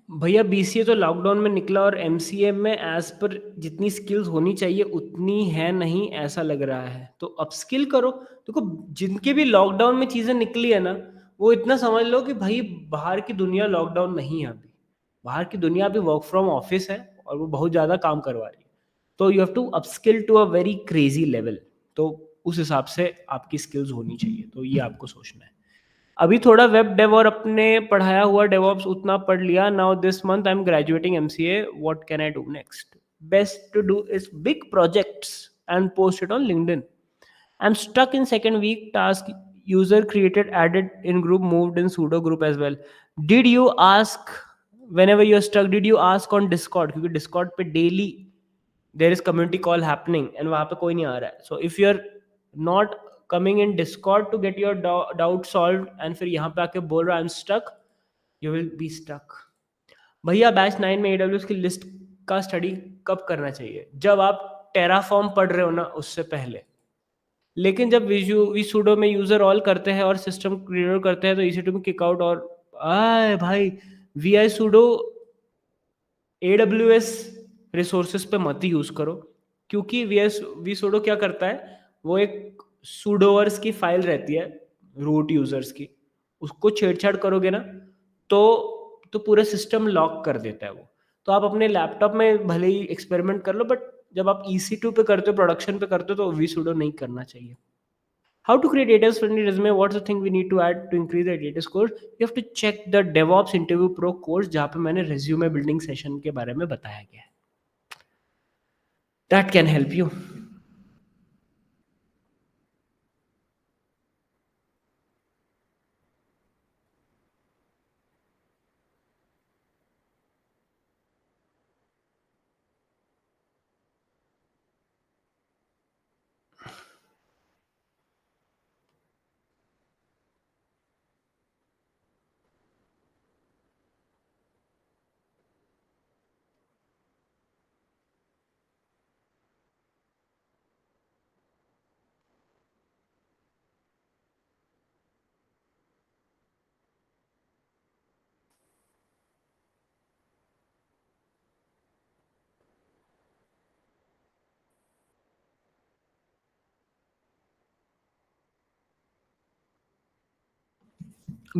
भैया बीसीए तो लॉकडाउन में निकला और एमसीए में एज पर जितनी स्किल्स होनी चाहिए उतनी है नहीं, ऐसा लग रहा है। तो अपस्किल करो। देखो, जिनके भी लॉकडाउन में चीज़ें निकली है ना, वो इतना समझ लो कि भाई बाहर की दुनिया लॉकडाउन नहीं है अभी। बाहर की दुनिया अभी वर्क फ्रॉम ऑफिस है और वो बहुत ज़्यादा काम करवा रही है। तो you have to upskill to a very crazy level. तो उस हिसाब से आपकी स्किल्स होनी चाहिए, तो ये आपको सोचना है। अभी थोड़ा वेब डेव और अपने पढ़ाया हुआ डेवऑप्स उतना पढ़ लिया। Now this month I am graduating MCA, what can I do next? Best to do is big projects and post it on LinkedIn. I'm stuck in second week task. User created, added in group, moved in pseudo group as well. Did you ask whenever you're stuck? Did you ask on Discord? क्योंकि Discord पे daily there is community call happening and वहाँ पे कोई नहीं आ रहा है. So if you're not coming in Discord to get your doubt solved and फिर यहाँ पे आके बोल रहा I'm stuck, you will be stuck. भैया बैच 9 में AWS की लिस्ट का स्टडी कब करना चाहिए? जब आप टेराफॉर्म पढ़ रहे हो ना, उससे पहले. लेकिन जब वी सूडो में यूजर ऑल करते हैं और सिस्टम क्लियर करते हैं तो EC2 में किक आउट और आए भाई, वी आई सूडो AWS रिसोर्सेज पे मत ही यूज करो. क्योंकि वी सूडो क्या करता है, वो एक सूडोवर्स की फाइल रहती है रूट यूजर्स की, उसको छेड़छाड़ करोगे ना तो पूरा सिस्टम लॉक कर देता है वो. तो आप अपने लैपटॉप में भले ही एक्सपेरिमेंट कर लो, बट जब आप EC2 पे करते हो, प्रोडक्शन पे करते हो, तो वी सूडो नहीं करना चाहिए. How to create data friendly resume? What's the thing we need to add to increase the data score? You have to check the DevOps Interview Pro course जहाँ पे मैंने resume building session के बारे में बताया गया है. That can help you.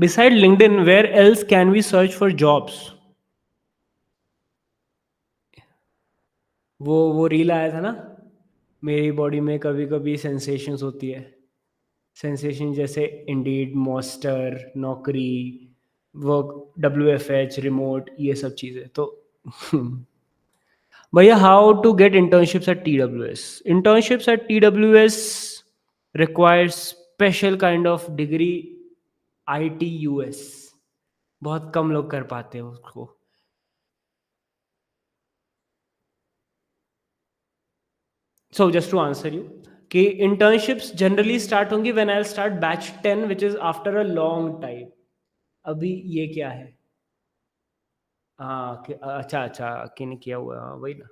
Beside LinkedIn, where else can we search for jobs? वो रील आया था ना, मेरी बॉडी में कभी कभी सेंसेशंस होती है. सेंसेशन जैसे इंडीड, मॉस्टर, नौकरी, वर्क, WFH, रिमोट, ये सब चीज़ें तो. भैया, how to get internships at TWS? Internships at TWS require special kind of degree, ITUS. बहुत कम लोग कर पाते हैं उसको. So just to answer you कि इंटर्नशिप्स जनरली स्टार्ट होंगी when I start batch 10 which is after a long time. अभी ये क्या है? हाँ अच्छा अच्छा, किन किया हुआ है, हाँ, वही ना.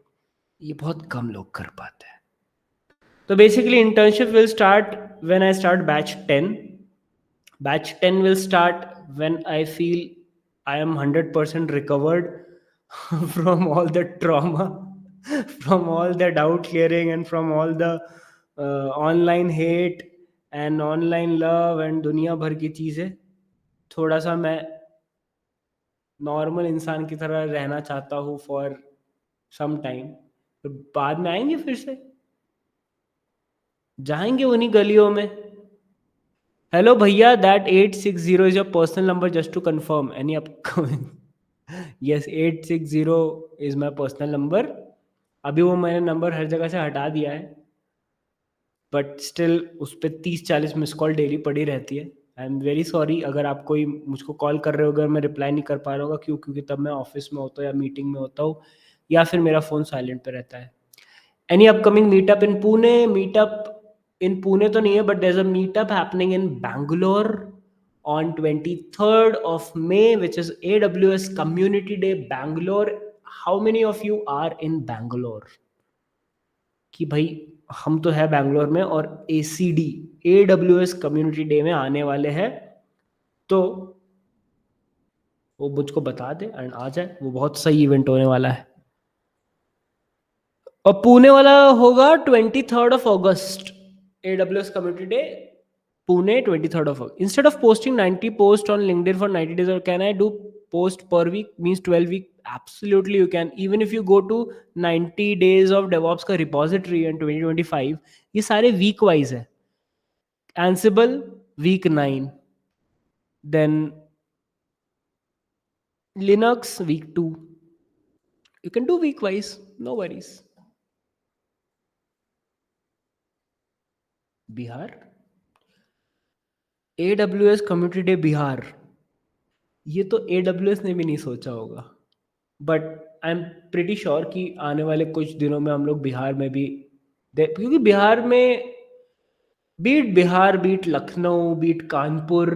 ये बहुत कम लोग कर पाते हैं. तो basically internship will start when I start batch 10. Batch 10 will start when I feel I am 100% recovered from all the trauma, from all the doubt clearing, and from all the online hate and online love and दुनिया भर की चीज़ें. थोड़ा सा मैं normal इंसान की तरह रहना चाहता हूँ फॉर सम टाइम. तो बाद में आएंगे, फिर से जाएंगे उन्हीं गलियों में. Hello, bhaiya. That 860 is your personal number, just to confirm. Any upcoming? Yes, 860 is my personal number. अभी वो मैंने नंबर हर जगह से हटा दिया है, बट स्टिल उस पर 30-40 मिस कॉल डेली पड़ी रहती है. आई एम वेरी सॉरी अगर आप कोई मुझको कॉल कर रहे हो, अगर मैं रिप्लाई नहीं कर पा रहा होगा. क्यों? क्योंकि तब मैं ऑफिस में होता हूँ या मीटिंग में होता हूँ, या फिर मेरा फ़ोन साइलेंट पे रहता है. Any upcoming meetup in Pune? Meetup in Pune तो नहीं है, but there's a meetup happening in Bangalore on 23rd of May, which is AWS Community Day Bangalore. How many of you are in Bangalore? कि भाई हम तो है बैंगलोर में और ACD AWS Community Day में आने वाले हैं. तो वो मुझको बता दे एंड आ जाए, वो बहुत सही इवेंट होने वाला है। और पुणे वाला होगा 23rd of August, AWS Community Day, Pune, 23rd of August. Instead of posting 90 posts on LinkedIn for 90 days, or can I do post per week, means 12 week? Absolutely you can. Even if you go to 90 days of DevOps का repository in 2025, ये सारे week wise है. Ansible week 9, then Linux week 2. You can do week wise, no worries. Bihar, AWS Community Day Bihar, ये तो AWS ने भी नहीं सोचा होगा, but I am pretty sure कि आने वाले कुछ दिनों में हम लोग बिहार में भी क्योंकि बिहार में, बीट बिहार, बीट लखनऊ, बीट कानपुर,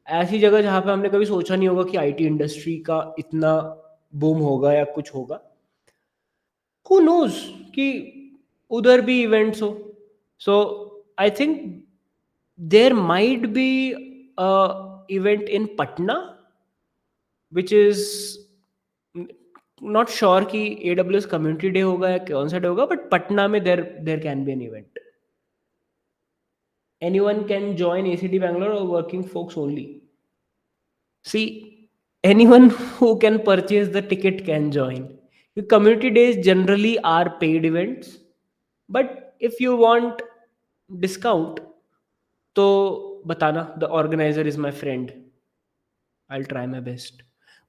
ऐसी जगह जहाँ पे हमने कभी सोचा नहीं होगा कि आईटी इंडस्ट्री का इतना बूम होगा या कुछ होगा, हु नोज कि उधर भी इवेंट्स हो. So I think there might be event in Patna which is not sure कि AWS कम्युनिटी डे होगा या कौन सा डे होगा, बट पटना में there there can be an event. Anyone can join ACT Bangalore or working folks only? See, anyone who can purchase the ticket can join. The community days generally are paid events, but if you want discount, तो बताना. The organizer is my friend. I'll try my best.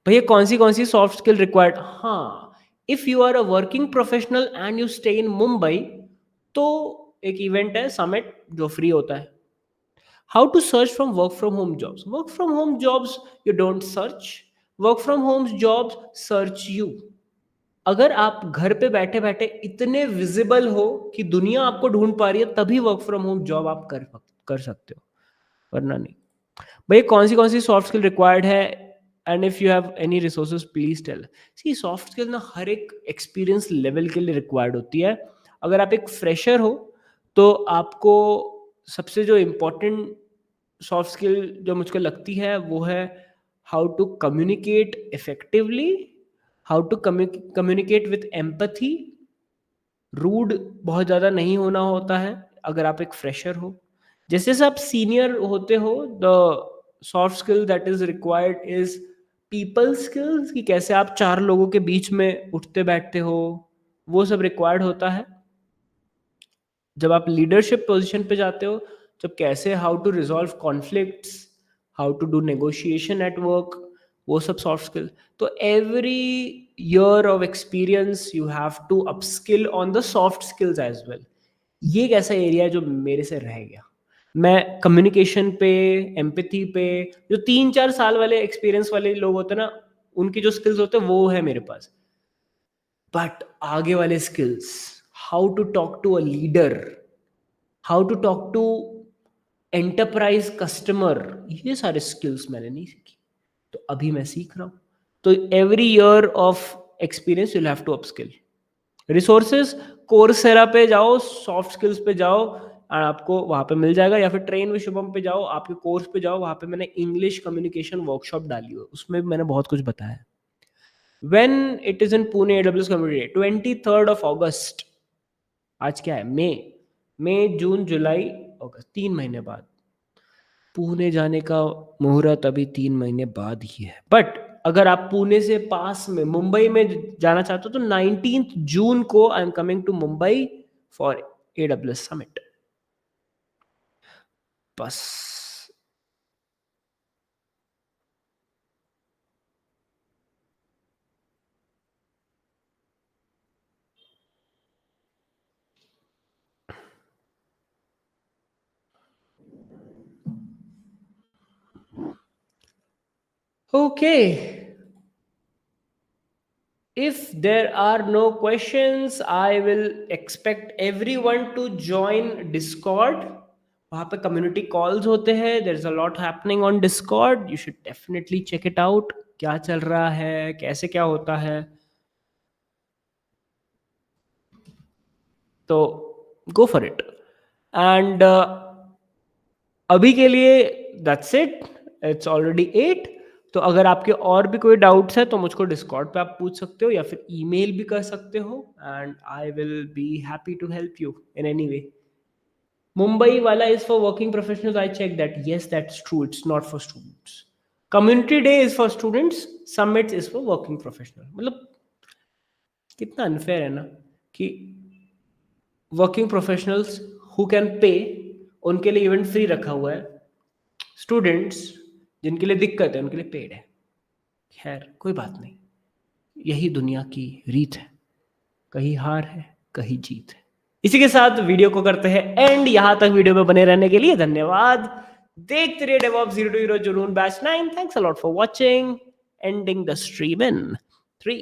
भैया कौन सी soft skill required? हाँ, if you are a working professional and you stay in Mumbai, तो एक event है summit जो फ्री होता है. How to search from work from home jobs? Work from home jobs you don't search. Work from home jobs search you. अगर आप घर पे बैठे बैठे इतने विजिबल हो कि दुनिया आपको ढूंढ पा रही है, तभी वर्क फ्रॉम होम जॉब आप कर सकते हो, वरना नहीं. भाई कौन सी सॉफ्ट स्किल रिक्वायर्ड है, and if you have any resources please tell. See, soft skill ना हर एक एक्सपीरियंस लेवल के लिए रिक्वायर्ड होती है. अगर आप एक फ्रेशर हो तो आपको सबसे जो इम्पोर्टेंट सॉफ्ट स्किल जो मुझको लगती है वो है how to communicate effectively, how to communicate with empathy. Rude बहुत ज़्यादा नहीं होना होता है अगर आप एक फ्रेशर हो. जैसे जैसे आप सीनियर होते हो, the soft skill that is required is people skills, कि कैसे आप चार लोगों के बीच में उठते बैठते हो, वो सब रिक्वायर्ड होता है. जब आप लीडरशिप पोजीशन पे जाते हो, जब कैसे how to resolve conflicts, how to do negotiation at work, वो सब सॉफ्ट स्किल. तो every year of experience you have to upskill on the soft skills as well. ये एक ऐसा एरिया है जो मेरे से रह गया. मैं कम्युनिकेशन पे, एम्पैथी पे, जो 3-4 साल वाले एक्सपीरियंस वाले लोग होते हैं ना, उनकी जो स्किल्स होते हैं वो है मेरे पास. बट आगे वाले skills, how to talk to a leader, how to talk to enterprise customer, ये सारे स्किल्स मैंने नहीं सीखी, तो अभी मैं सीख रहा हूँ. तो every year of experience you have to upskill. Resources, Coursera पे जाओ, सॉफ्ट स्किल्स पे जाओ और आपको वहाँ पे मिल जाएगा, या फिर ट्रेन विद शुभम पे जाओ, आपके कोर्स पे जाओ, वहाँ पे मैंने इंग्लिश कम्युनिकेशन वर्कशॉप डाली हुई है, उसमें भी मैंने बहुत कुछ बताया है. When it is in Pune AWS Community Day, 23rd of August. आज क्या है? मई, जून, जुलाई, अगस्त, 3 महीने बाद. पुणे जाने का मुहूर्त अभी 3 महीने बाद ही है. बट अगर आप पुणे से पास में मुंबई में जाना चाहते हो तो 19 जून को I am coming to Mumbai for AWS summit. बस. Okay. If there are no questions, I will expect everyone to join Discord. वहाँ पे community calls होते हैं. There's a lot happening on Discord. You should definitely check it out. क्या चल रहा है, कैसे क्या होता है. तो go for it. And अभी के लिए that's it. It's already 8. तो अगर आपके और भी कोई डाउट्स है तो मुझको डिस्कॉर्ड पे आप पूछ सकते हो या फिर ईमेल भी कर सकते हो, and I will be happy to help you in any way. Mumbai wala is for working professionals. I checked that. Yes, that's true. It's not for students. Community day is for students. Summits is for working professional. मतलब कितना unfair है ना कि working professionals who can pay उनके लिए event free रखा हुआ है, स्टूडेंट्स जिनके लिए दिक्कत है उनके लिए पेड है. खैर कोई बात नहीं, यही दुनिया की रीत है, कहीं हार है कहीं जीत है. इसी के साथ वीडियो को करते हैं एंड. यहां तक वीडियो में बने रहने के लिए धन्यवाद. देखते रहिए DevOps 0 to Hero जुनून batch 9. Thanks a lot for watching. Ending the stream in 3